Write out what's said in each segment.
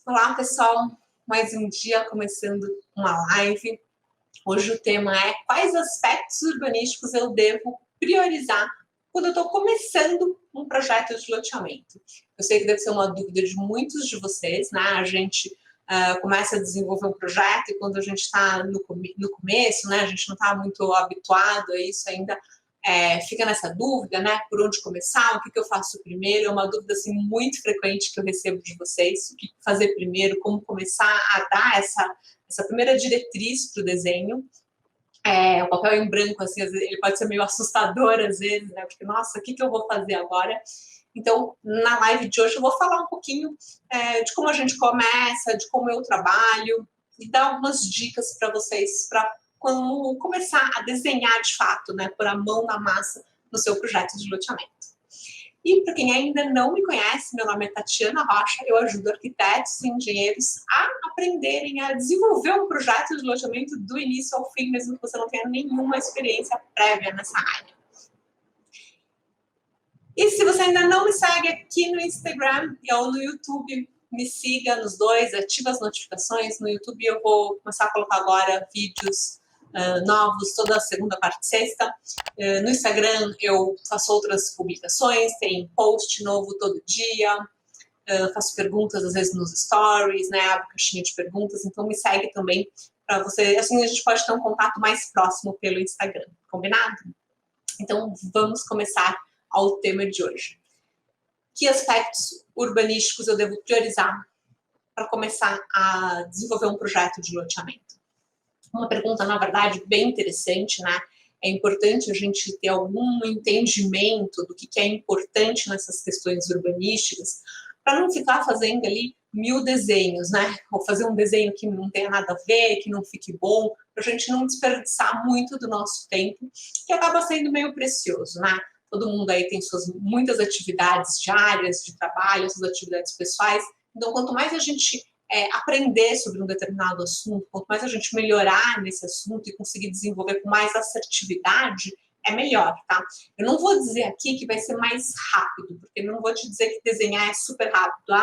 Olá, pessoal. Mais um dia começando uma live. Hoje o tema é quais aspectos urbanísticos eu devo priorizar quando eu estou começando um projeto de loteamento. Eu sei que deve ser uma dúvida de muitos de vocês, né? A gente começa a desenvolver um projeto e quando a gente está no começo, né? A gente não está muito habituado a isso ainda. Fica nessa dúvida, né? Por onde começar, o que eu faço primeiro? É uma dúvida assim, muito frequente que eu recebo de vocês. O que fazer primeiro, como começar a dar essa primeira diretriz para o desenho. O papel em branco, assim, às vezes, ele pode ser meio assustador às vezes, né? Porque, nossa, o que eu vou fazer agora? Então, na live de hoje eu vou falar um pouquinho de como a gente começa, de como eu trabalho e dar algumas dicas para vocês para como começar a desenhar de fato, né? Pôr a mão na massa no seu projeto de loteamento. E para quem ainda não me conhece, meu nome é Tatiana Rocha, eu ajudo arquitetos e engenheiros a aprenderem a desenvolver um projeto de loteamento do início ao fim, mesmo que você não tenha nenhuma experiência prévia nessa área. E se você ainda não me segue aqui no Instagram ou no YouTube, me siga nos dois, ative as notificações. No YouTube eu vou começar a colocar agora vídeos novos toda segunda, quarta e sexta. No Instagram eu faço outras publicações, tem post novo todo dia, faço perguntas às vezes nos stories, né? Abro caixinha de perguntas, então me segue também para você, assim a gente pode ter um contato mais próximo pelo Instagram, combinado? Então vamos começar ao tema de hoje. Que aspectos urbanísticos eu devo priorizar para começar a desenvolver um projeto de loteamento? Uma pergunta, na verdade, bem interessante, né? É importante a gente ter algum entendimento do que é importante nessas questões urbanísticas, para não ficar fazendo ali 1000 desenhos, né? Ou fazer um desenho que não tenha nada a ver, que não fique bom, para a gente não desperdiçar muito do nosso tempo, que acaba sendo meio precioso, né? Todo mundo aí tem suas muitas atividades diárias de trabalho, suas atividades pessoais. Então, quanto mais a gente aprender sobre um determinado assunto, quanto mais a gente melhorar nesse assunto e conseguir desenvolver com mais assertividade, é melhor, tá? Eu não vou dizer aqui que vai ser mais rápido, porque eu não vou te dizer que desenhar é super rápido.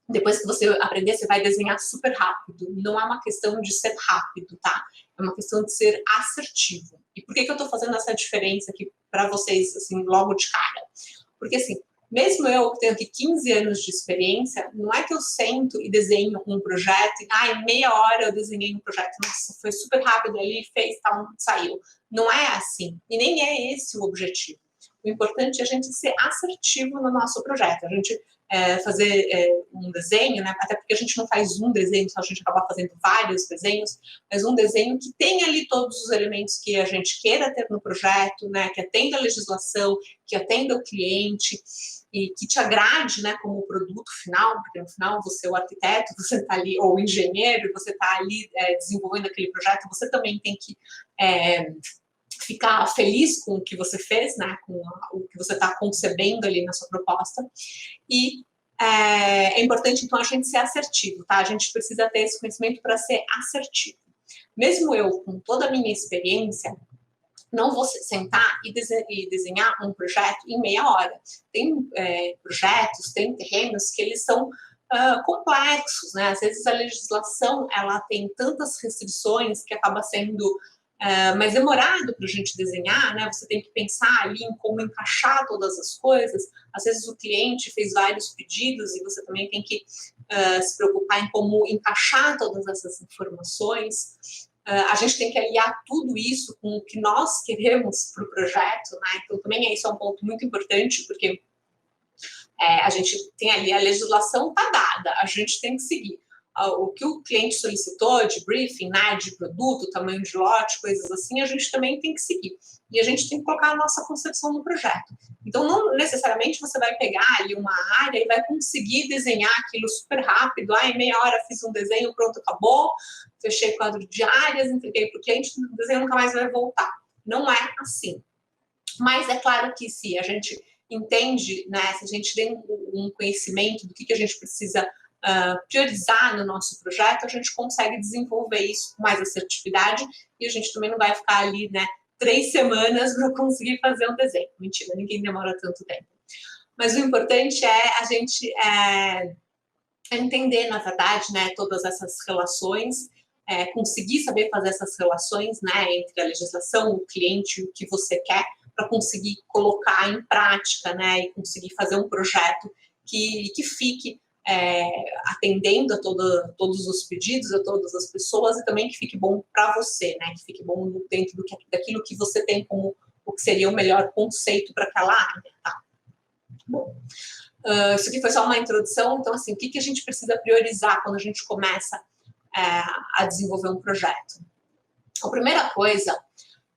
Depois que você aprender, você vai desenhar super rápido. Não é uma questão de ser rápido, tá? É uma questão de ser assertivo. E por que eu tô fazendo essa diferença aqui para vocês, assim, logo de cara? Porque, assim, mesmo eu que tenho aqui 15 anos de experiência, não é que eu sento e desenho um projeto e, em meia hora eu desenhei um projeto, nossa, foi super rápido ali, fez, tal, saiu. Não é assim. E nem é esse o objetivo. O importante é a gente ser assertivo no nosso projeto. A gente fazer um desenho, né? Até porque a gente não faz um desenho, só a gente acaba fazendo vários desenhos, mas um desenho que tenha ali todos os elementos que a gente queira ter no projeto, né? Que atenda a legislação, que atenda o cliente e que te agrade, né, como produto final, porque no final você é o arquiteto, você está ali, ou o engenheiro, você está ali desenvolvendo aquele projeto, você também tem que ficar feliz com o que você fez, né, com o que você está concebendo ali na sua proposta. E é importante, então, a gente ser assertivo, tá? A gente precisa ter esse conhecimento para ser assertivo. Mesmo eu, com toda a minha experiência, não vou sentar e desenhar um projeto em meia hora. Tem projetos, tem terrenos que eles são complexos, né? Às vezes a legislação ela tem tantas restrições que acaba sendo mais demorado para a gente desenhar, né? Você tem que pensar ali em como encaixar todas as coisas. Às vezes o cliente fez vários pedidos e você também tem que se preocupar em como encaixar todas essas informações. A gente tem que aliar tudo isso com o que nós queremos para o projeto, né? Então também isso é um ponto muito importante, porque a gente tem ali a legislação tá dada, a gente tem que seguir. O que o cliente solicitou de briefing, né, de produto, tamanho de lote, coisas assim, a gente também tem que seguir. E a gente tem que colocar a nossa concepção no projeto. Então, não necessariamente você vai pegar ali uma área e vai conseguir desenhar aquilo super rápido. Em meia hora fiz um desenho, pronto, acabou. Fechei quadro de áreas, entreguei para o cliente, o desenho nunca mais vai voltar. Não é assim. Mas é claro que se a gente entende, né, se a gente tem um conhecimento do que a gente precisa priorizar no nosso projeto, a gente consegue desenvolver isso com mais assertividade e a gente também não vai ficar ali, né, 3 semanas para conseguir fazer um desenho. Mentira, ninguém demora tanto tempo. Mas o importante é a gente entender, na verdade, né, todas essas relações, conseguir saber fazer essas relações, né, entre a legislação, o cliente e o que você quer, para conseguir colocar em prática, né, e conseguir fazer um projeto que fique atendendo a todos os pedidos, a todas as pessoas, e também que fique bom para você, né, que fique bom dentro daquilo que você tem como o que seria o melhor conceito para aquela área, tá? Bom, isso aqui foi só uma introdução, então, assim, o que a gente precisa priorizar quando a gente começa a desenvolver um projeto? A primeira coisa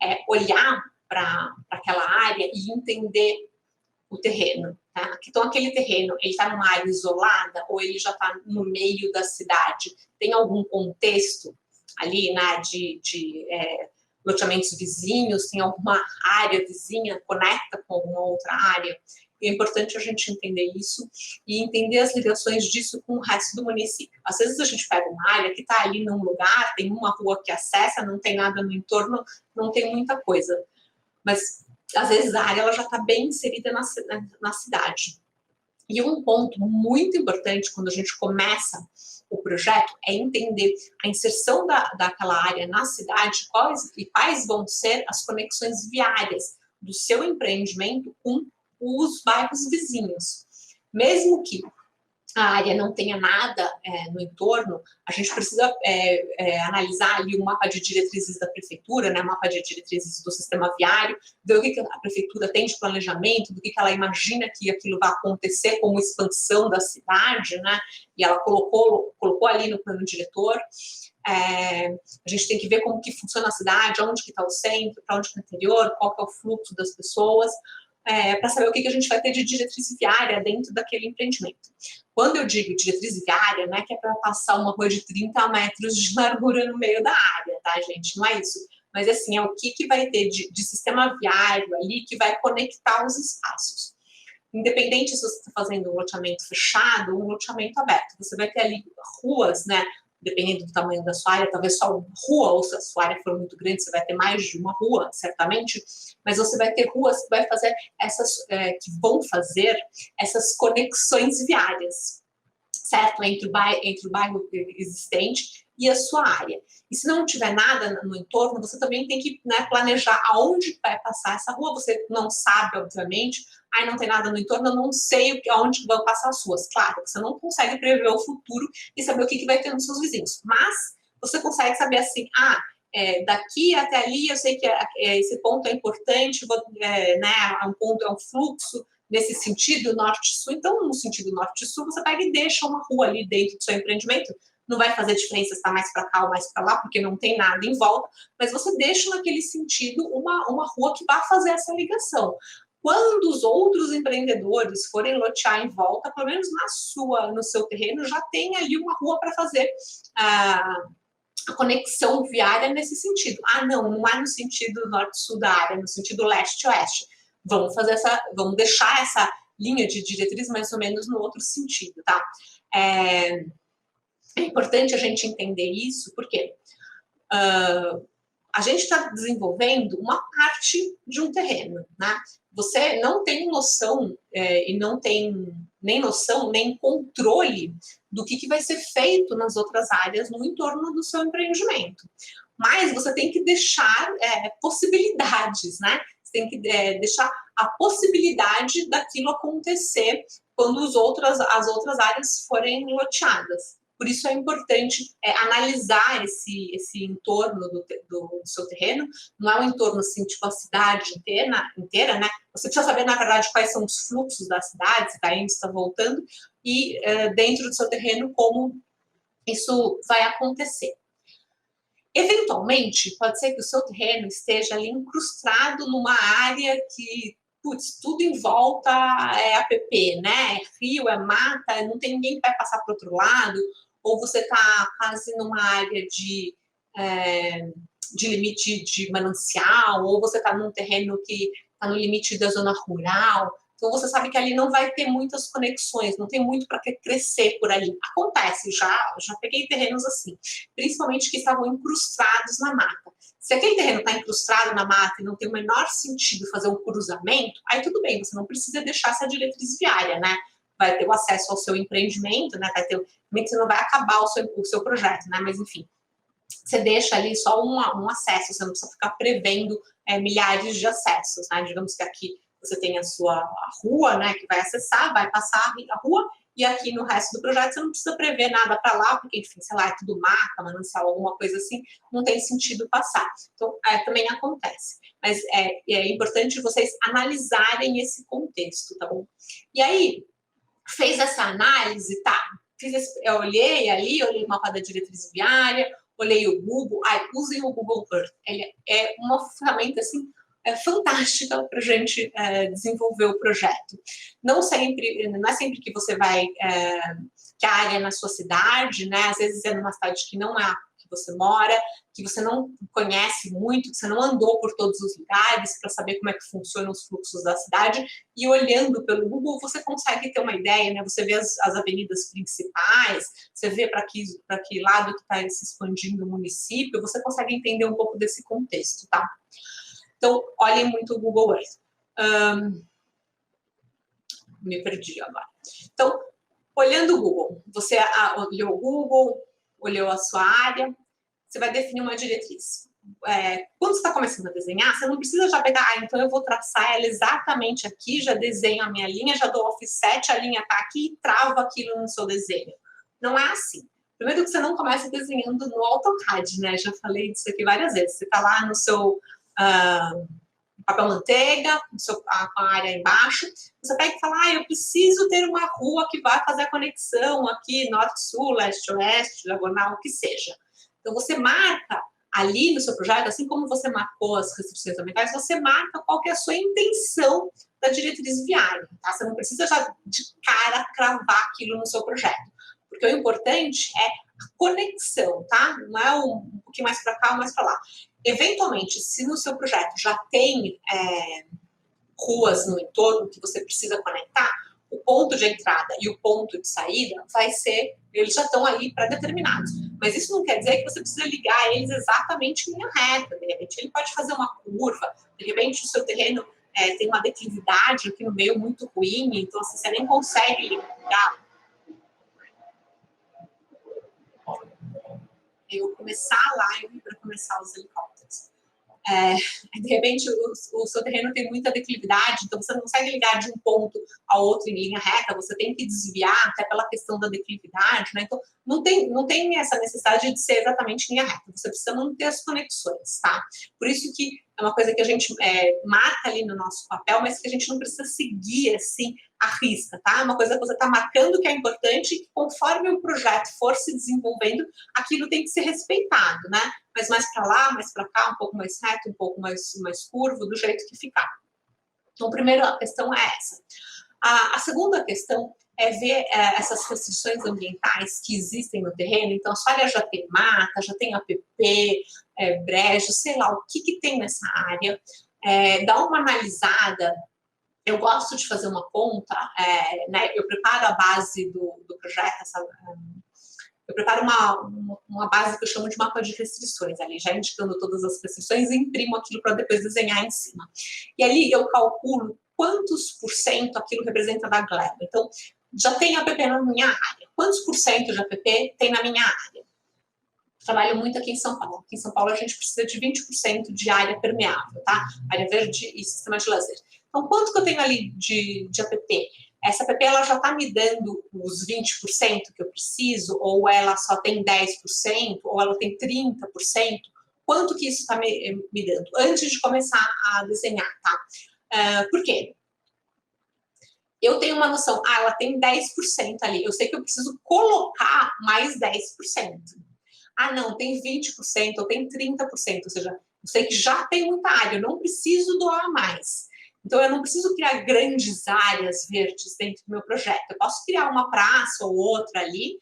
é olhar para aquela área e entender o terreno, tá? Então, aquele terreno, ele está numa área isolada ou ele já está no meio da cidade? Tem algum contexto ali, né, de loteamentos vizinhos? Tem alguma área vizinha, conecta com alguma outra área? É importante a gente entender isso e entender as ligações disso com o resto do município. Às vezes a gente pega uma área que está ali num lugar, tem uma rua que acessa, não tem nada no entorno, não tem muita coisa. Mas, às vezes, a área ela já está bem inserida na cidade. E um ponto muito importante quando a gente começa o projeto é entender a inserção daquela área na cidade, quais vão ser as conexões viárias do seu empreendimento com os bairros vizinhos. Mesmo que a área não tenha nada no entorno, a gente precisa analisar ali o mapa de diretrizes da prefeitura, né, o mapa de diretrizes do sistema viário, ver o que a prefeitura tem de planejamento, do que ela imagina que aquilo vai acontecer como expansão da cidade, né, e ela colocou ali no plano diretor. A gente tem que ver como que funciona a cidade, onde que está o centro, para onde que é o interior, qual que é o fluxo das pessoas, para saber o que a gente vai ter de diretriz viária dentro daquele empreendimento. Quando eu digo diretriz viária, não é que é para passar uma rua de 30 metros de largura no meio da área, tá, gente? Não é isso. Mas, assim, é o que vai ter de sistema viário ali que vai conectar os espaços. Independente se você está fazendo um loteamento fechado ou um loteamento aberto, você vai ter ali ruas, né? Dependendo do tamanho da sua área, talvez só uma rua, ou se a sua área for muito grande, você vai ter mais de uma rua, certamente, mas você vai ter ruas que vai fazer que vão fazer essas conexões viárias, certo? Entre o bairro existente e a sua área. E se não tiver nada no entorno, você também tem que, né, planejar aonde vai passar essa rua. Você não sabe, obviamente, não tem nada no entorno, eu não sei aonde vão passar as ruas. Claro, você não consegue prever o futuro e saber o que vai ter nos seus vizinhos, mas você consegue saber assim, daqui até ali, eu sei que esse ponto é importante, né, é um fluxo nesse sentido norte-sul. Então, no sentido norte-sul, você pega e deixa uma rua ali dentro do seu empreendimento. Não vai fazer diferença se está mais para cá ou mais para lá, porque não tem nada em volta, mas você deixa naquele sentido uma rua que vai fazer essa ligação. Quando os outros empreendedores forem lotear em volta, pelo menos no seu terreno, já tem ali uma rua para fazer a conexão viária nesse sentido. Não é no sentido norte-sul da área, é no sentido leste-oeste. Vamos deixar essa linha de diretriz mais ou menos no outro sentido, tá? É importante a gente entender isso, porque a gente está desenvolvendo uma parte de um terreno, né? Você não tem noção e não tem nem noção, nem controle do que vai ser feito nas outras áreas no entorno do seu empreendimento. Mas você tem que deixar possibilidades, né? Você tem que deixar a possibilidade daquilo acontecer quando as outras áreas forem loteadas. Por isso é importante analisar esse entorno do seu terreno. Não é um entorno assim, tipo a cidade inteira, né? Você precisa saber, na verdade, quais são os fluxos da cidade, se está indo, se está voltando, e dentro do seu terreno, como isso vai acontecer. Eventualmente, pode ser que o seu terreno esteja ali incrustado numa área que, tudo em volta é APP, né? É rio, é mata, não tem ninguém que vai passar para o outro lado, ou você está quase numa área de limite de manancial, ou você está num terreno que está no limite da zona rural. Então, você sabe que ali não vai ter muitas conexões, não tem muito para crescer por ali. Acontece, já peguei terrenos assim, principalmente que estavam incrustados na mata. Se aquele terreno está incrustado na mata e não tem o menor sentido fazer um cruzamento, aí tudo bem, você não precisa deixar essa diretriz viária, né? vai ter o acesso ao seu empreendimento, né? Vai ter, você não vai acabar o seu projeto, né? Mas enfim, você deixa ali só um acesso, você não precisa ficar prevendo milhares de acessos, né? Digamos que aqui você tem a sua rua, né? Que vai acessar, vai passar a rua, e aqui no resto do projeto você não precisa prever nada para lá, porque, enfim, sei lá, é tudo mata, manancial, alguma coisa assim, não tem sentido passar. Então, também acontece. Mas é importante vocês analisarem esse contexto, tá bom? E aí, fez essa análise, tá? Eu olhei ali, olhei o mapa da diretriz viária, olhei o Google, usem o Google Earth. Ele é uma ferramenta, assim, fantástica para a gente desenvolver o projeto. Não é sempre que você vai, que a área é na sua cidade, né? Às vezes é numa cidade que não é a que você mora, que você não conhece muito, que você não andou por todos os lugares para saber como é que funcionam os fluxos da cidade, e olhando pelo Google você consegue ter uma ideia, né? Você vê as avenidas principais, você vê para que lado que está se expandindo o município, você consegue entender um pouco desse contexto, tá? Então, olhem muito o Google Earth. Me perdi agora. Então, olhando o Google, você olhou o Google, olhou a sua área, você vai definir uma diretriz. Quando você está começando a desenhar, você não precisa já pegar, então eu vou traçar ela exatamente aqui, já desenho a minha linha, já dou offset, a linha está aqui e travo aquilo no seu desenho. Não é assim. Primeiro que você não começa desenhando no AutoCAD, né? Já falei disso aqui várias vezes. Você está lá no seu papel manteiga, com a área embaixo, você pega e fala, eu preciso ter uma rua que vai fazer a conexão aqui, norte-sul, leste-oeste, diagonal, o que seja. Então, você marca ali no seu projeto, assim como você marcou as restrições ambientais, você marca qual que é a sua intenção da diretriz viária, tá? Você não precisa já de cara cravar aquilo no seu projeto, porque o importante é a conexão, tá? Não é um pouquinho mais para cá ou mais para lá. Eventualmente, se no seu projeto já tem ruas no entorno que você precisa conectar, o ponto de entrada e o ponto de saída eles já estão ali pré-determinados. Mas isso não quer dizer que você precisa ligar eles exatamente em linha reta. De repente, ele pode fazer uma curva, de repente, o seu terreno tem uma declividade aqui no meio muito ruim, então assim, você nem consegue ligar. Eu começar a live para começar os helicópteros. De repente o seu terreno tem muita declividade, então você não consegue ligar de um ponto ao outro em linha reta, você tem que desviar até pela questão da declividade, né? Então não tem essa necessidade de ser exatamente em linha reta, você precisa manter as conexões, tá? Por isso que é uma coisa que a gente marca ali no nosso papel, mas que a gente não precisa seguir assim à risca, tá? É uma coisa que você está marcando que é importante e que conforme o projeto for se desenvolvendo, aquilo tem que ser respeitado, né? Mas mais para lá, mais para cá, um pouco mais reto, um pouco mais curvo, do jeito que ficar. Então, a primeira questão é essa. A segunda questão é ver essas restrições ambientais que existem no terreno. Então, a sua área já tem mata, já tem APP, brejo, sei lá o que tem nessa área. Dá uma analisada. Eu gosto de fazer uma conta, né? Eu preparo a base do projeto, eu preparo uma base que eu chamo de mapa de restrições, ali já indicando todas as restrições e imprimo aquilo para depois desenhar em cima. E ali eu calculo quantos por cento aquilo representa da gleba. Então, já tem APP na minha área. Quantos por cento de APP tem na minha área? Trabalho muito aqui em São Paulo. Aqui em São Paulo a gente precisa de 20% de área permeável, tá? Área verde e sistema de lazer. Então, quanto que eu tenho ali de APP? Essa APP ela já está me dando os 20% que eu preciso, ou ela só tem 10%, ou ela tem 30%? Quanto que isso está me dando? Antes de começar a desenhar, tá? Por quê? Eu tenho uma noção, ela tem 10% ali, eu sei que eu preciso colocar mais 10%. Não, tem 20%, ou tem 30%, ou seja, eu sei que já tem muita área, eu não preciso doar mais. Então, eu não preciso criar grandes áreas verdes dentro do meu projeto. Eu posso criar uma praça ou outra ali,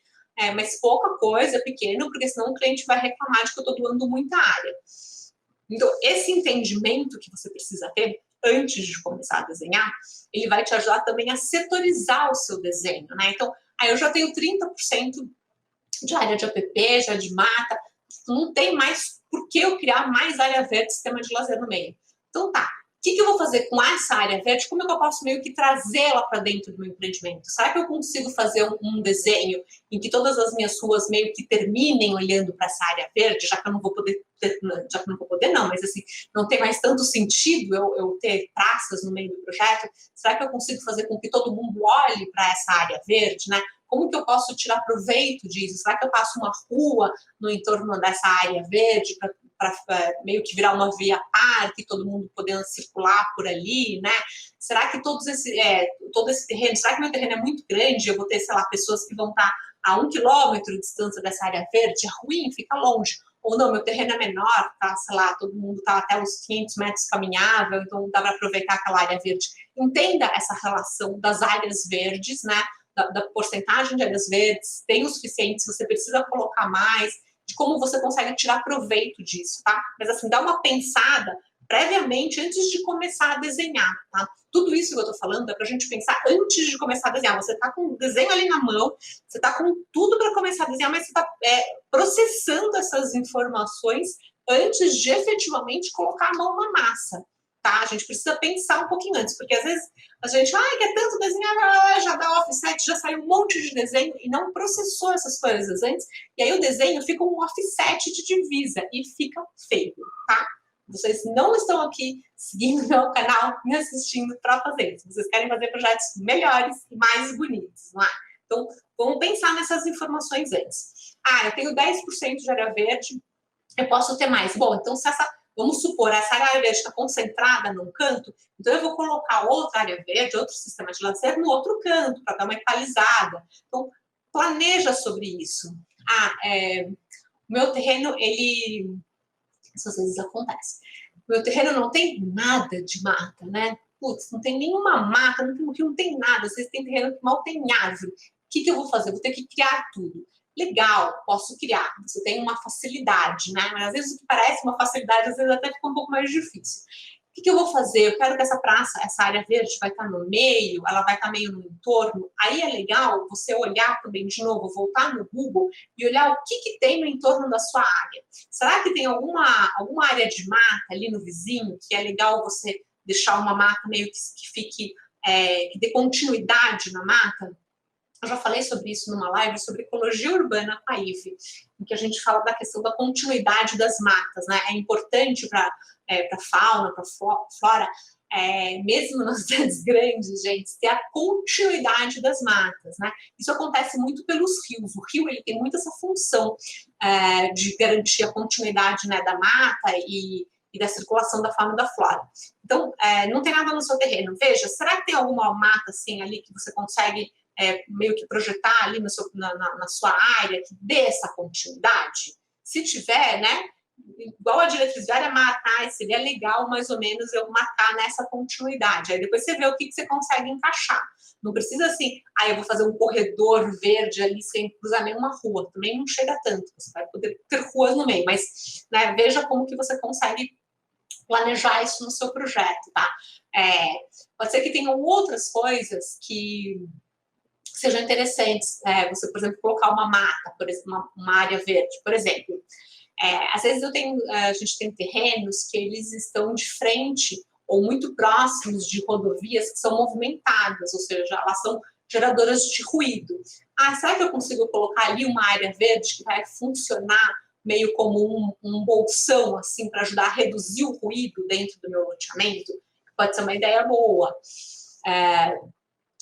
mas pouca coisa, pequeno, porque senão o cliente vai reclamar de que eu estou doando muita área. Então, esse entendimento que você precisa ter antes de começar a desenhar, ele vai te ajudar também a setorizar o seu desenho, né? Então, eu já tenho 30% de área de APP, já de mata, não tem mais por que eu criar mais área verde, sistema de lazer no meio. Então tá, que eu vou fazer com essa área verde? Como é que eu posso meio que trazê-la para dentro do meu empreendimento? Será que eu consigo fazer um desenho em que todas as minhas ruas meio que terminem olhando para essa área verde, já que eu não vou poder, já que eu não vou poder não, mas assim, não tem mais tanto sentido eu ter praças no meio do projeto? Será que eu consigo fazer com que todo mundo olhe para essa área verde, né? Como que eu posso tirar proveito disso? Será que eu passo uma rua no entorno dessa área verde para meio que virar uma via parque, todo mundo podendo circular por ali, né? Será que todo esse terreno, será que meu terreno é muito grande? Eu vou ter, sei lá, pessoas que vão estar a 1 quilômetro de distância dessa área verde? É ruim, fica longe. Ou não, meu terreno é menor, tá? Sei lá, todo mundo tá até os 500 metros caminhável, então dá para aproveitar aquela área verde. Entenda essa relação das áreas verdes, né? Da porcentagem de áreas verdes, tem o suficiente, se você precisa colocar mais, de como você consegue tirar proveito disso, tá? Mas assim, dá uma pensada previamente antes de começar a desenhar, tá? Tudo isso que eu tô falando é pra gente pensar antes de começar a desenhar. Você tá com o desenho ali na mão, você tá com tudo para começar a desenhar, mas você tá processando essas informações antes de efetivamente colocar a mão na massa, tá? A gente precisa pensar um pouquinho antes, porque às vezes a gente, quer tanto desenhar, já dá offset, já saiu um monte de desenho e não processou essas coisas antes, e aí o desenho fica um offset de divisa e fica feio, tá? Vocês não estão aqui seguindo meu canal, me assistindo para fazer isso. Vocês querem fazer projetos melhores e mais bonitos, não é? Então, vamos pensar nessas informações antes. Eu tenho 10% de área verde, eu posso ter mais. Bom, então se vamos supor, essa área verde está concentrada num canto, então eu vou colocar outra área verde, outro sistema de lazer no outro canto, para dar uma equalizada. Então, planeja sobre isso. O meu terreno, isso às vezes acontece. O meu terreno não tem nada de mata, né? Putz, não tem nenhuma mata, não tem nada. Vocês têm terreno que mal tem árvore. O que eu vou fazer? Eu vou ter que criar tudo. Legal, posso criar. Você tem uma facilidade, né? Mas às vezes o que parece uma facilidade, às vezes até fica um pouco mais difícil. O que eu vou fazer? Eu quero que essa praça, essa área verde vai estar no meio, ela vai estar meio no entorno. Aí é legal você olhar também de novo, voltar no Google e olhar o que tem no entorno da sua área. Será que tem alguma área de mata ali no vizinho que é legal você deixar uma mata meio que fique, que dê continuidade na mata? Eu já falei sobre isso numa live sobre ecologia urbana com a IVE, em que a gente fala da questão da continuidade das matas, né? É importante para a fauna, para a flora, mesmo nas cidades grandes, gente, ter a continuidade das matas, né? Isso acontece muito pelos rios. O rio ele tem muito essa função de garantir a continuidade, né, da mata e da circulação da fauna e da flora. Então, não tem nada no seu terreno. Veja, será que tem alguma mata assim ali que você consegue meio que projetar ali na sua área que dê essa continuidade? Se tiver, né? Igual a diretriz viária matar, seria legal mais ou menos eu matar nessa continuidade. Aí depois você vê o que você consegue encaixar. Não precisa assim, eu vou fazer um corredor verde ali sem cruzar nenhuma rua. Também não chega tanto, você vai poder ter ruas no meio, mas né, veja como que você consegue planejar isso no seu projeto, tá? Pode ser que tenham outras coisas que sejam interessantes. Você, por exemplo, colocar uma mata, por exemplo, uma área verde, por exemplo. Às vezes a gente tem terrenos que eles estão de frente ou muito próximos de rodovias que são movimentadas, ou seja, elas são geradoras de ruído. Será que eu consigo colocar ali uma área verde que vai funcionar meio como um bolsão, assim, para ajudar a reduzir o ruído dentro do meu loteamento? Pode ser uma ideia boa.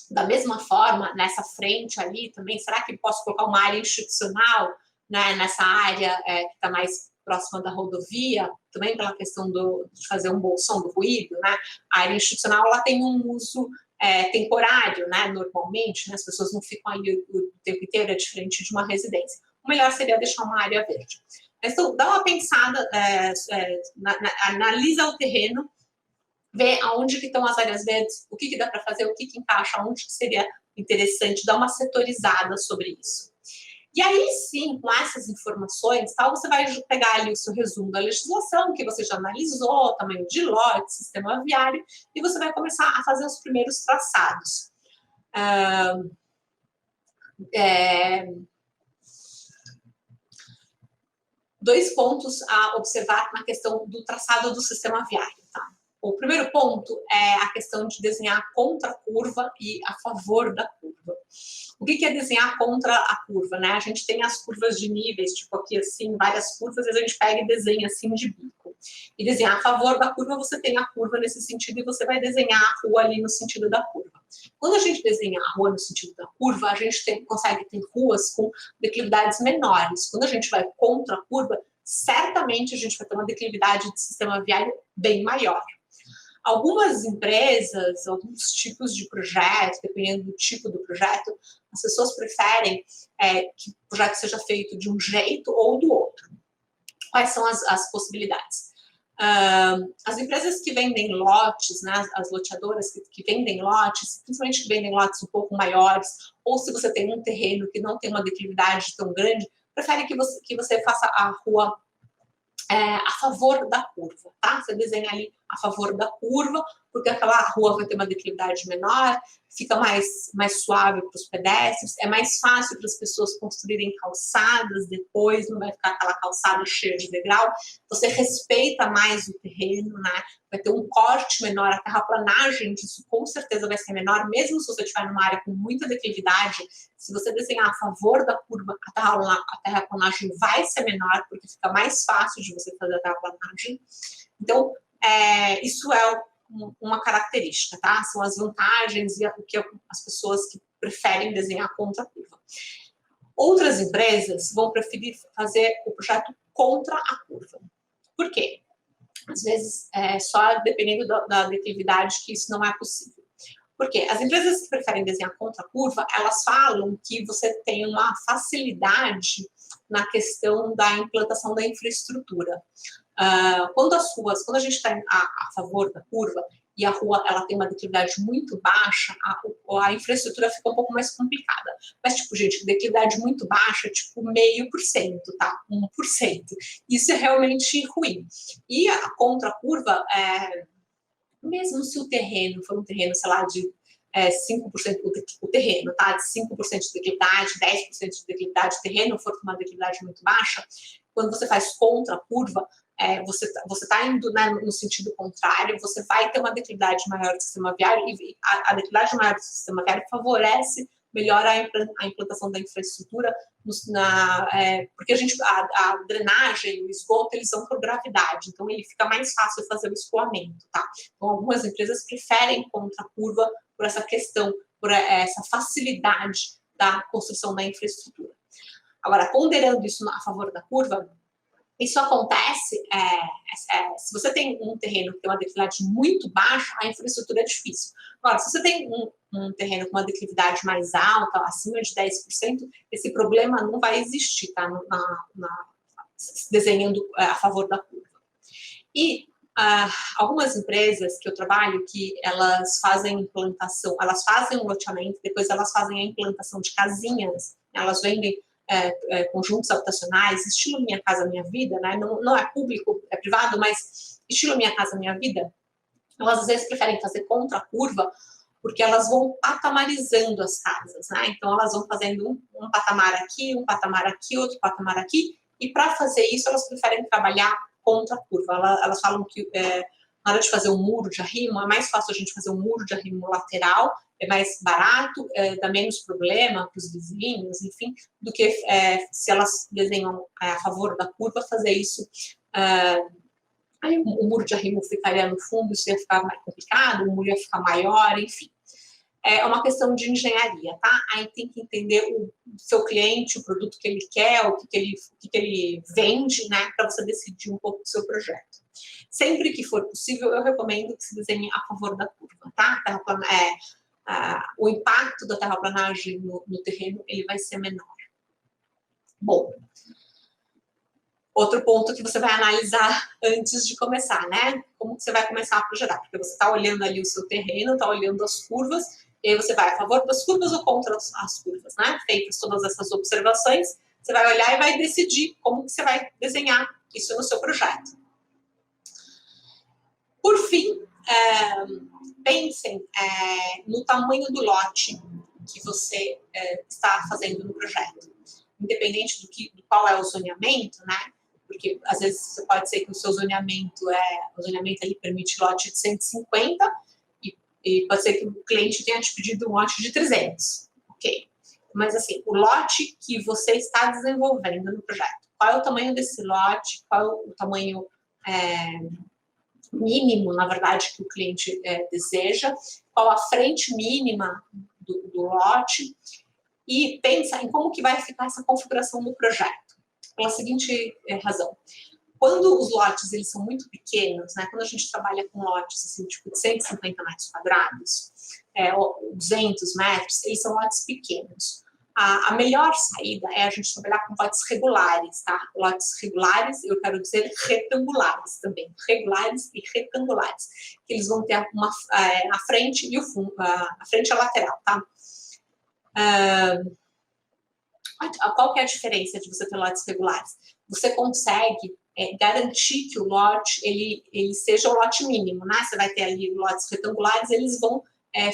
Da mesma forma, nessa frente ali também, será que posso colocar uma área institucional, né, nessa área que está mais próxima da rodovia, também pela questão de fazer um bolsão do ruído, né? A área institucional ela tem um uso temporário, né, normalmente, né, as pessoas não ficam ali o tempo inteiro diferente de uma residência. O melhor seria deixar uma área verde. Então, dá uma pensada, analisa o terreno, ver aonde que estão as áreas verdes, o que dá para fazer, o que encaixa, onde que seria interessante, dar uma setorizada sobre isso. E aí sim, com essas informações, você vai pegar ali o seu resumo da legislação, que você já analisou, tamanho de lote, sistema viário, e você vai começar a fazer os primeiros traçados. Dois pontos a observar na questão do traçado do sistema viário, tá? o primeiro ponto é a questão de desenhar contra a curva e a favor da curva. O que é desenhar contra a curva, né? A gente tem as curvas de níveis, tipo aqui assim, várias curvas, e a gente pega e desenha assim de bico. E desenhar a favor da curva, você tem a curva nesse sentido e você vai desenhar a rua ali no sentido da curva. Quando a gente desenha a rua no sentido da curva, a gente consegue ter ruas com declividades menores. Quando a gente vai contra a curva, certamente a gente vai ter uma declividade de sistema viário bem maior. Algumas empresas, alguns tipos de projeto, dependendo do tipo do projeto, as pessoas preferem que o projeto seja feito de um jeito ou do outro. Quais são as possibilidades? As empresas que vendem lotes, né, as loteadoras que vendem lotes, principalmente que vendem lotes um pouco maiores, ou se você tem um terreno que não tem uma declividade tão grande, preferem que você faça a rua a favor da curva, tá? Você desenha ali a favor da curva, porque aquela rua vai ter uma declividade menor, fica mais suave para os pedestres, é mais fácil para as pessoas construírem calçadas depois, não vai ficar aquela calçada cheia de degrau, você respeita mais o terreno, né? Vai ter um corte menor, a terraplanagem disso com certeza vai ser menor, mesmo se você estiver numa área com muita declividade, se você desenhar a favor da curva, a terraplanagem vai ser menor, porque fica mais fácil de você fazer a terraplanagem. Então, isso é uma característica, tá? São as vantagens e o que as pessoas que preferem desenhar contra a curva. Outras empresas vão preferir fazer o projeto contra a curva. Por quê? Às vezes, só dependendo da declividade que isso não é possível. Porque as empresas que preferem desenhar contra a curva, elas falam que você tem uma facilidade na questão da implantação da infraestrutura. Quando a gente está a favor da curva e a rua ela tem uma declividade muito baixa, a infraestrutura fica um pouco mais complicada. Mas, tipo, gente, declividade muito baixa, tipo 0,5%, tá? 1%. Isso é realmente ruim. E a contra a curva, mesmo se o terreno for um terreno, sei lá, de 5%, o terreno, tá? De 5% de declividade, 10% de declividade, o terreno for com uma declividade muito baixa, quando você faz contra a curva, você está indo, né, no sentido contrário, você vai ter uma declividade maior do sistema viário e a declividade maior do sistema viário favorece melhor a implantação da infraestrutura, porque a drenagem, o esgoto, eles vão por gravidade, então ele fica mais fácil fazer o escoamento, tá? Então, algumas empresas preferem contra a curva por essa questão, por essa facilidade da construção da infraestrutura. Agora, ponderando isso a favor da curva, isso acontece se você tem um terreno que tem uma declividade muito baixa, a infraestrutura é difícil. Agora, se você tem um terreno com uma declividade mais alta, acima de 10%, esse problema não vai existir, tá? Desenhando a favor da curva. E algumas empresas que eu trabalho, que elas fazem implantação, elas fazem um loteamento, depois elas fazem a implantação de casinhas, elas vendem conjuntos habitacionais, estilo Minha Casa Minha Vida, né? Não é público, é privado, mas estilo Minha Casa Minha Vida, elas às vezes preferem fazer contra a curva, porque elas vão patamarizando as casas, né? Então elas vão fazendo um patamar aqui, outro patamar aqui, e para fazer isso elas preferem trabalhar contra a curva. Elas falam que na hora de fazer um muro de arrimo, é mais fácil a gente fazer um muro de arrimo lateral, é mais barato, dá menos problema para os vizinhos, enfim, do que se elas desenham a favor da curva, fazer isso. Aí o muro de arrimo ficaria no fundo, isso ia ficar mais complicado, o muro ia ficar maior, enfim. É uma questão de engenharia, tá? Aí tem que entender o seu cliente, o produto que ele quer, o que ele vende, né? Para você decidir um pouco do seu projeto. Sempre que for possível, eu recomendo que se desenhe a favor da curva, tá? O impacto da terraplanagem no terreno ele vai ser menor. Bom, outro ponto que você vai analisar antes de começar, né? Como que você vai começar a projetar? Porque você está olhando ali o seu terreno, está olhando as curvas, e aí você vai a favor das curvas ou contra as curvas, né? Feitas todas essas observações, você vai olhar e vai decidir como que você vai desenhar isso no seu projeto. Por fim, pensem no tamanho do lote que você está fazendo no projeto. Independente do qual é o zoneamento, né? porque às vezes pode ser que o seu zoneamento ali permite lote de 150 e pode ser que o cliente tenha te pedido um lote de 300, ok? Mas assim, o lote que você está desenvolvendo no projeto, qual é o tamanho desse lote, qual é o tamanho mínimo, na verdade, que o cliente deseja, qual a frente mínima do lote, e pensa em como que vai ficar essa configuração no projeto, pela seguinte razão. Quando os lotes eles são muito pequenos, né, quando a gente trabalha com lotes assim, tipo de 150 metros quadrados, ou 200 metros, eles são lotes pequenos. A melhor saída é a gente trabalhar com lotes regulares, tá? Lotes regulares, eu quero dizer retangulares também, regulares e retangulares, que eles vão ter a frente e o fundo, a frente e a lateral, tá? Qual que é a diferença de você ter lotes regulares? Você consegue garantir que o lote ele seja o lote mínimo, né? Você vai ter ali lotes retangulares, eles vão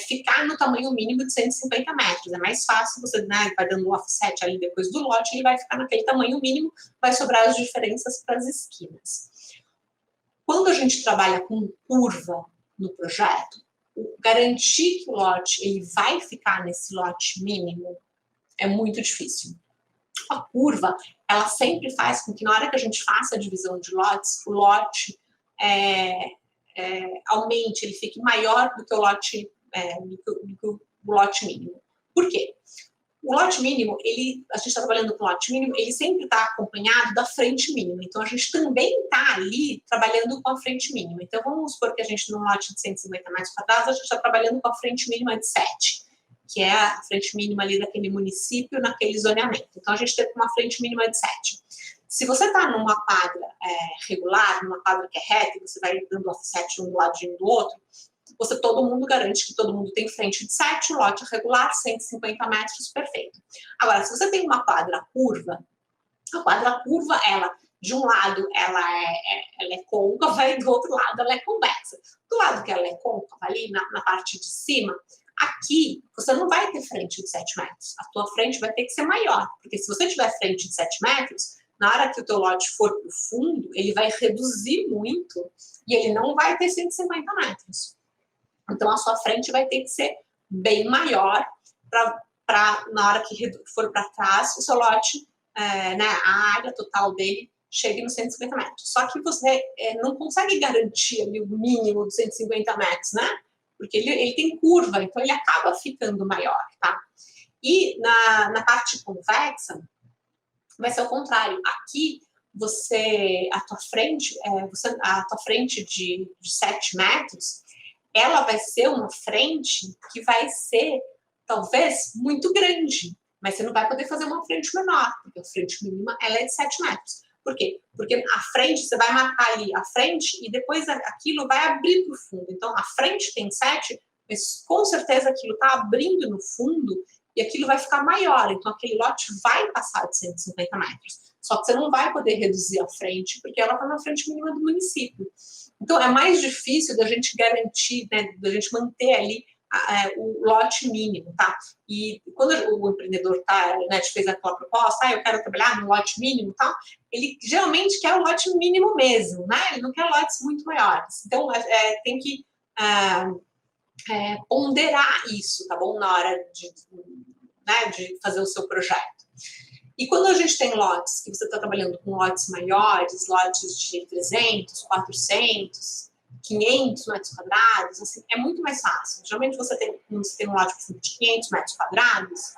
ficar no tamanho mínimo de 150 metros. É mais fácil, você vai dando um offset ali depois do lote, ele vai ficar naquele tamanho mínimo, vai sobrar as diferenças para as esquinas. Quando a gente trabalha com curva no projeto, garantir que o lote ele vai ficar nesse lote mínimo é muito difícil. A curva, ela sempre faz com que na hora que a gente faça a divisão de lotes, o lote aumente, ele fique maior do que o lote, o lote mínimo. Por quê? O lote mínimo, a gente está trabalhando com o lote mínimo, ele sempre está acompanhado da frente mínima. Então, a gente também está ali trabalhando com a frente mínima. Então, vamos supor que a gente, num lote de 150 metros quadrados, a gente está trabalhando com a frente mínima de 7, que é a frente mínima ali daquele município, naquele zoneamento. Então, a gente tem uma frente mínima de 7. Se você está numa quadra regular, numa quadra que é reta, e você vai dando offset um do ladinho do outro, todo mundo garante que todo mundo tem frente de 7, lote regular, 150 metros, perfeito. Agora, se você tem uma quadra curva, a quadra curva, ela, de um lado, ela é côncava e do outro lado ela é convexa. Do lado que ela é côncava, ali na parte de cima, aqui você não vai ter frente de 7 metros. A tua frente vai ter que ser maior, porque se você tiver frente de 7 metros, na hora que o teu lote for para o fundo, ele vai reduzir muito e ele não vai ter 150 metros. Então, a sua frente vai ter que ser bem maior para na hora que for para trás, o seu lote, a área total dele chegue nos 150 metros. Só que você não consegue garantir ali o mínimo de 150 metros, né? Porque ele tem curva, então ele acaba ficando maior, tá? E na parte convexa, vai ser o contrário. Aqui, a tua frente de 7 metros, ela vai ser uma frente que vai ser, talvez, muito grande, mas você não vai poder fazer uma frente menor, porque a frente mínima ela é de 7 metros. Por quê? Porque a frente, você vai marcar ali a frente e depois aquilo vai abrir para o fundo. Então, a frente tem 7, mas com certeza aquilo está abrindo no fundo e aquilo vai ficar maior. Então, aquele lote vai passar de 150 metros. Só que você não vai poder reduzir a frente, porque ela está na frente mínima do município. Então, é mais difícil da gente garantir, da gente manter ali o lote mínimo, tá? E quando o empreendedor te fez aquela proposta, eu quero trabalhar no lote mínimo, tá? Ele geralmente quer o lote mínimo mesmo, né? Ele não quer lotes muito maiores. Então, tem que ponderar isso, tá bom? Na hora de fazer o seu projeto. E quando a gente tem lotes, que você está trabalhando com lotes maiores, lotes de 300, 400, 500 metros quadrados, assim, é muito mais fácil. Geralmente você tem um lote de 500 metros quadrados,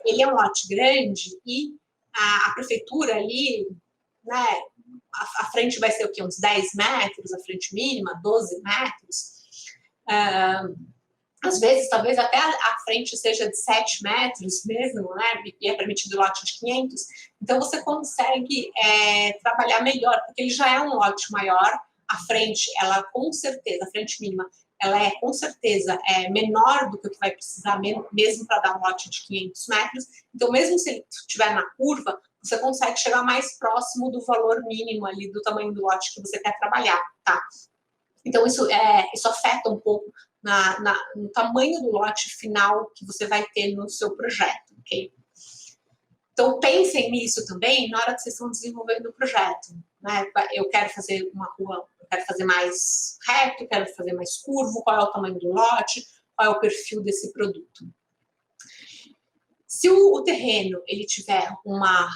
ele é um lote grande e a prefeitura ali, né, a frente vai ser o quê? Uns 10 metros, a frente mínima, 12 metros. Às vezes, talvez até a frente seja de 7 metros mesmo, né? E é permitido lote de 500. Então, você consegue trabalhar melhor, porque ele já é um lote maior. A frente, ela com certeza, a frente mínima, ela é com certeza menor do que o que vai precisar mesmo para dar um lote de 500 metros. Então, mesmo se ele estiver na curva, você consegue chegar mais próximo do valor mínimo ali, do tamanho do lote que você quer trabalhar, tá? Então, isso afeta um pouco no tamanho do lote final que você vai ter no seu projeto, ok? Então, pensem nisso também na hora que vocês estão desenvolvendo o projeto, né? Eu quero fazer uma rua, eu quero fazer mais reto, quero fazer mais curvo, qual é o tamanho do lote, qual é o perfil desse produto. Se o terreno ele tiver uma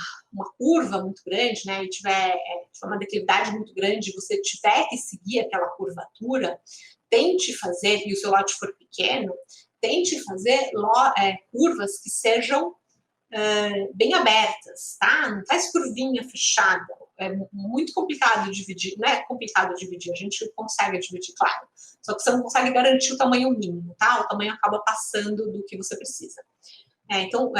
curva muito grande, né, ele tiver uma declividade muito grande, você tiver que seguir aquela curvatura, tente fazer, e o seu lote for pequeno, tente fazer curvas que sejam bem abertas, tá? Não faz curvinha fechada. É muito complicado dividir, não é complicado dividir, a gente consegue dividir, claro. Só que você não consegue garantir o tamanho mínimo, tá? O tamanho acaba passando do que você precisa. Então,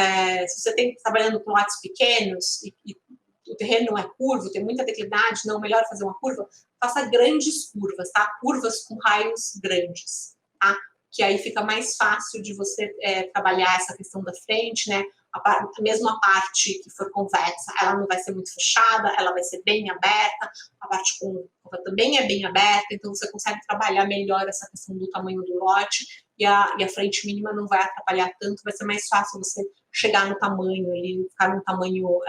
se você tem trabalhando com lotes pequenos e o terreno é curvo, tem muita declividade, não, melhor fazer uma curva, faça grandes curvas, tá? Curvas com raios grandes, tá? Que aí fica mais fácil de você trabalhar essa questão da frente, né? A mesma parte que for convexa, ela não vai ser muito fechada, ela vai ser bem aberta, a parte curva também é bem aberta, então você consegue trabalhar melhor essa questão do tamanho do lote e a frente mínima não vai atrapalhar tanto, vai ser mais fácil você chegar no tamanho ali, ficar no tamanho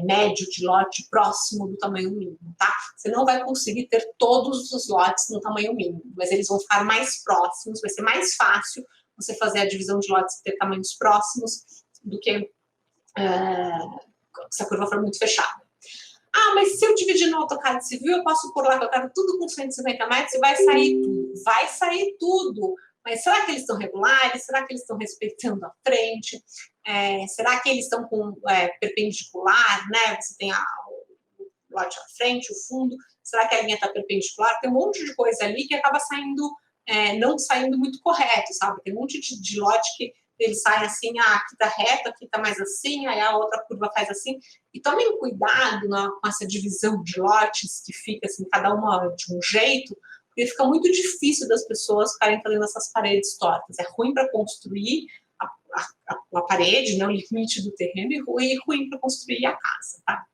médio de lote próximo do tamanho mínimo, tá? Você não vai conseguir ter todos os lotes no tamanho mínimo, mas eles vão ficar mais próximos, vai ser mais fácil você fazer a divisão de lotes e ter tamanhos próximos do que se a curva for muito fechada. Ah, mas se eu dividir no AutoCAD Civil, eu posso pôr lá que eu quero tudo com 150 metros e vai sair tudo. Vai sair tudo. Mas será que eles estão regulares? Será que eles estão respeitando a frente? Será que eles estão com perpendicular, né? Você tem o lote à frente, o fundo. Será que a linha está perpendicular? Tem um monte de coisa ali que acaba saindo, não saindo muito correto, sabe? Tem um monte de lote que ele sai assim, aqui tá reto, aqui tá mais assim, aí a outra curva faz assim. E tomem cuidado com essa divisão de lotes que fica assim, cada uma de um jeito, porque fica muito difícil das pessoas ficarem fazendo essas paredes tortas. É ruim para construir a parede, né, o limite do terreno, e ruim para construir a casa, tá?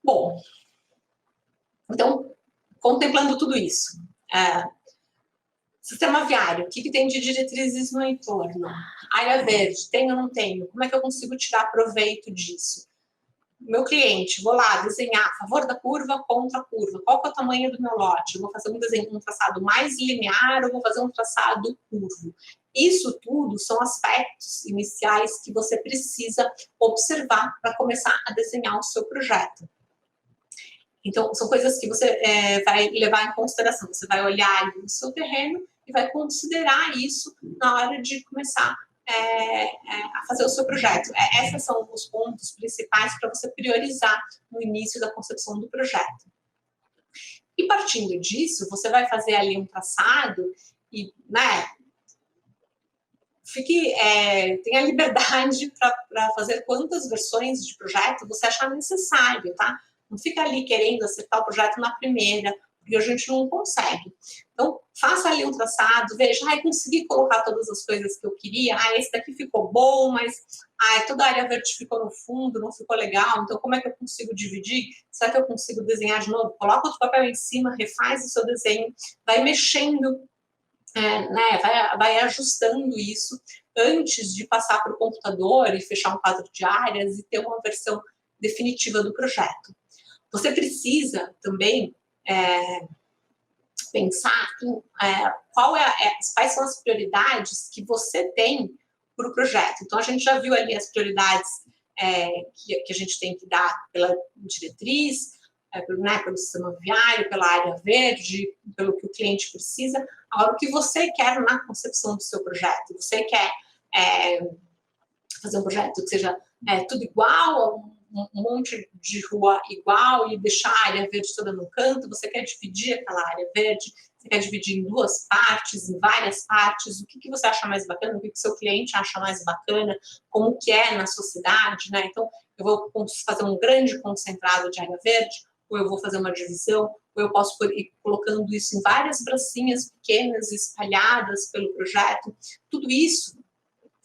Bom, então, contemplando tudo isso, sistema viário, o que tem de diretrizes no entorno? Área verde, tenho ou não tenho? Como é que eu consigo tirar proveito disso? Meu cliente, vou lá desenhar a favor da curva, contra a curva. Qual que é o tamanho do meu lote? Eu vou fazer um traçado mais linear ou vou fazer um traçado curvo? Isso tudo são aspectos iniciais que você precisa observar para começar a desenhar o seu projeto. Então, são coisas que você vai levar em consideração. Você vai olhar o seu terreno e vai considerar isso na hora de começar a fazer o seu projeto. Esses são os pontos principais para você priorizar no início da concepção do projeto. E partindo disso, você vai fazer ali um traçado e, né, tenha liberdade para fazer quantas versões de projeto você achar necessário, tá? Não fica ali querendo acertar o projeto na primeira, porque a gente não consegue. Então, faça ali um traçado, veja, consegui colocar todas as coisas que eu queria, esse daqui ficou bom, mas toda a área verde ficou no fundo, não ficou legal, então como é que eu consigo dividir? Será que eu consigo desenhar de novo? Coloca outro papel em cima, refaz o seu desenho, vai mexendo, né, vai ajustando isso antes de passar para o computador e fechar um quadro de áreas e ter uma versão definitiva do projeto. Você precisa também pensar em quais são as prioridades que você tem para o projeto. Então, a gente já viu ali as prioridades que a gente tem que dar pela diretriz, pelo sistema viário, pela área verde, pelo que o cliente precisa. Agora, o que você quer na concepção do seu projeto? Você quer fazer um projeto que seja tudo igual, um monte de rua igual e deixar a área verde toda no canto? Você quer dividir aquela área verde? Você quer dividir em duas partes, em várias partes? O que você acha mais bacana? O que o seu cliente acha mais bacana? Como que é na sua cidade, né? Então, eu vou fazer um grande concentrado de área verde, ou eu vou fazer uma divisão, ou eu posso ir colocando isso em várias bracinhas pequenas espalhadas pelo projeto. Tudo isso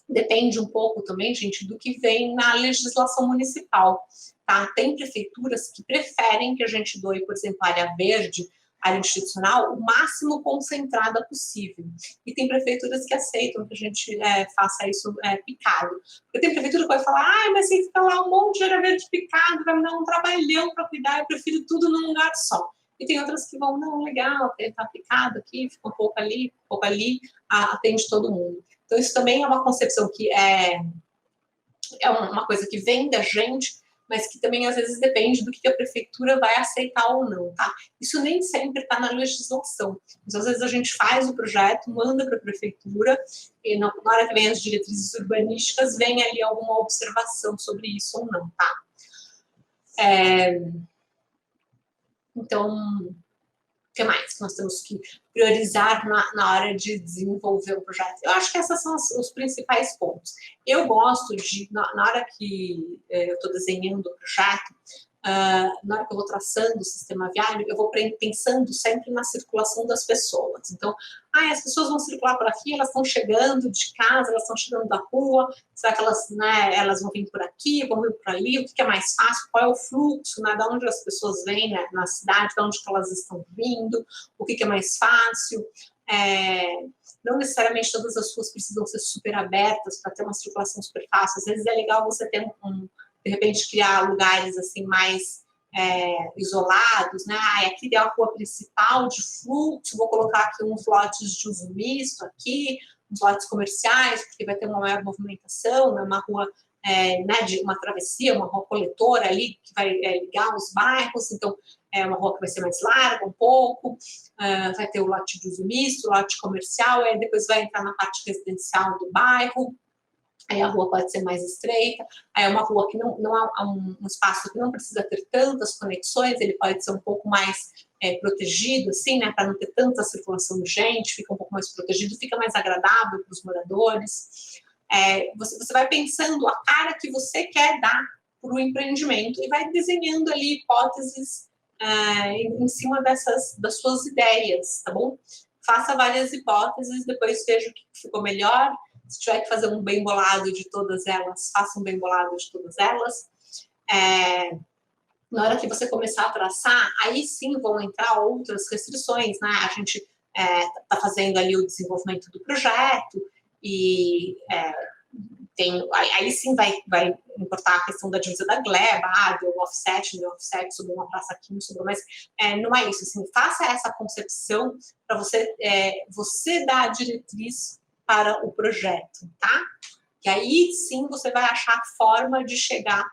depende um pouco também, gente, do que vem na legislação municipal, tá? Tem prefeituras que preferem que a gente doe, por exemplo, área verde área institucional o máximo concentrada possível. E tem prefeituras que aceitam que a gente faça isso picado. Porque tem prefeitura que vai falar, mas se fica lá um monte de área verde picado, vai me dar um trabalhão para cuidar, eu prefiro tudo num lugar só. E tem outras que vão, não, legal, tá picado aqui, fica um pouco ali, atende todo mundo. Então isso também é uma concepção que é uma coisa que vem da gente, mas que também às vezes depende do que a prefeitura vai aceitar ou não, tá? Isso nem sempre está na legislação. Mas às vezes a gente faz o projeto, manda para a prefeitura, e na hora que vem as diretrizes urbanísticas, vem ali alguma observação sobre isso ou não, tá? Então, o que mais que nós temos que priorizar na hora de desenvolver o projeto? Eu acho que esses são os principais pontos. Eu gosto de, na hora que eu estou desenhando o projeto, na hora que eu vou traçando o sistema viário, eu vou pensando sempre na circulação das pessoas. Então, as pessoas vão circular por aqui, elas estão chegando de casa, elas estão chegando da rua, será que elas vão vir por aqui, vão vir por ali, o que é mais fácil, qual é o fluxo, né, de onde as pessoas vêm, né, na cidade, de onde que elas estão vindo, o que é mais fácil. Não necessariamente todas as ruas precisam ser super abertas para ter uma circulação super fácil. Às vezes é legal você ter de repente criar lugares assim mais isolados, né? Aqui tem a rua principal de fluxo, vou colocar aqui uns lotes de uso misto aqui, uns lotes comerciais, porque vai ter uma maior movimentação, né? Uma rua de uma travessia, uma rua coletora ali, que vai ligar os bairros, então é uma rua que vai ser mais larga um pouco, vai ter o lote de uso misto, o lote comercial, aí depois vai entrar na parte residencial do bairro, aí a rua pode ser mais estreita, aí é uma rua que não há um espaço que não precisa ter tantas conexões, ele pode ser um pouco mais protegido, assim, né, para não ter tanta circulação de gente, fica um pouco mais protegido, fica mais agradável para os moradores. Você vai pensando a cara que você quer dar para o empreendimento e vai desenhando ali hipóteses em cima das suas ideias, tá bom? Faça várias hipóteses, depois veja o que ficou melhor. Se tiver que fazer um bem bolado de todas elas, faça um bem bolado de todas elas. Na hora que você começar a traçar, aí sim vão entrar outras restrições, né? A gente está fazendo ali o desenvolvimento do projeto e aí sim vai importar a questão da divisa da gleba, deu offset sobre uma praça aqui, mas não é isso, assim, faça essa concepção para você dar a diretriz para o projeto, tá? E aí sim você vai achar a forma de chegar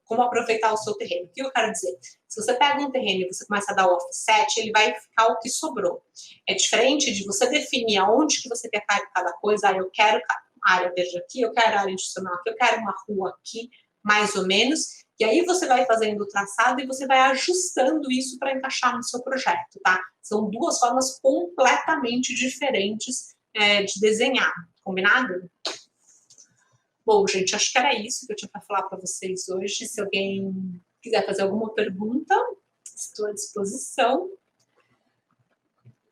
como aproveitar o seu terreno. O que eu quero dizer? Se você pega um terreno e você começa a dar o offset, ele vai ficar o que sobrou. É diferente de você definir aonde que você quer cada coisa. Eu quero área verde aqui, eu quero área institucional aqui, eu quero uma rua aqui, mais ou menos. E aí você vai fazendo o traçado e você vai ajustando isso para encaixar no seu projeto, tá? São duas formas completamente diferentes de desenhar, combinado? Bom, gente, acho que era isso que eu tinha para falar para vocês hoje. Se alguém quiser fazer alguma pergunta, estou à disposição.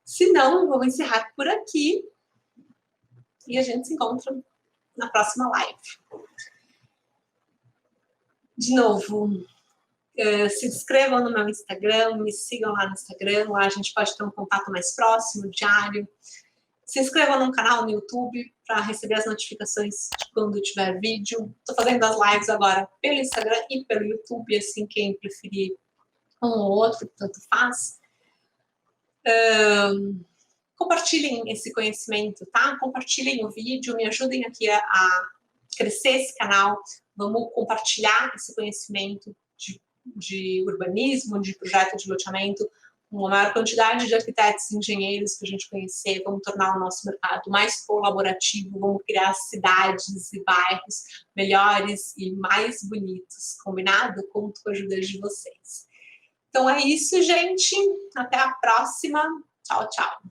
Se não, vamos encerrar por aqui e a gente se encontra na próxima live. De novo, se inscrevam no meu Instagram, me sigam lá no Instagram, lá a gente pode ter um contato mais próximo, diário. Se inscrevam no canal no YouTube para receber as notificações de quando tiver vídeo. Estou fazendo as lives agora pelo Instagram e pelo YouTube, assim, quem preferir um ou outro, tanto faz. Compartilhem esse conhecimento, tá? Compartilhem o vídeo, me ajudem aqui a crescer esse canal. Vamos compartilhar esse conhecimento de urbanismo, de projeto de loteamento, uma maior quantidade de arquitetos e engenheiros que a gente conhecer, vamos tornar o nosso mercado mais colaborativo, vamos criar cidades e bairros melhores e mais bonitos, combinado? Conto com a ajuda de vocês. Então é isso, gente. Até a próxima. Tchau, tchau.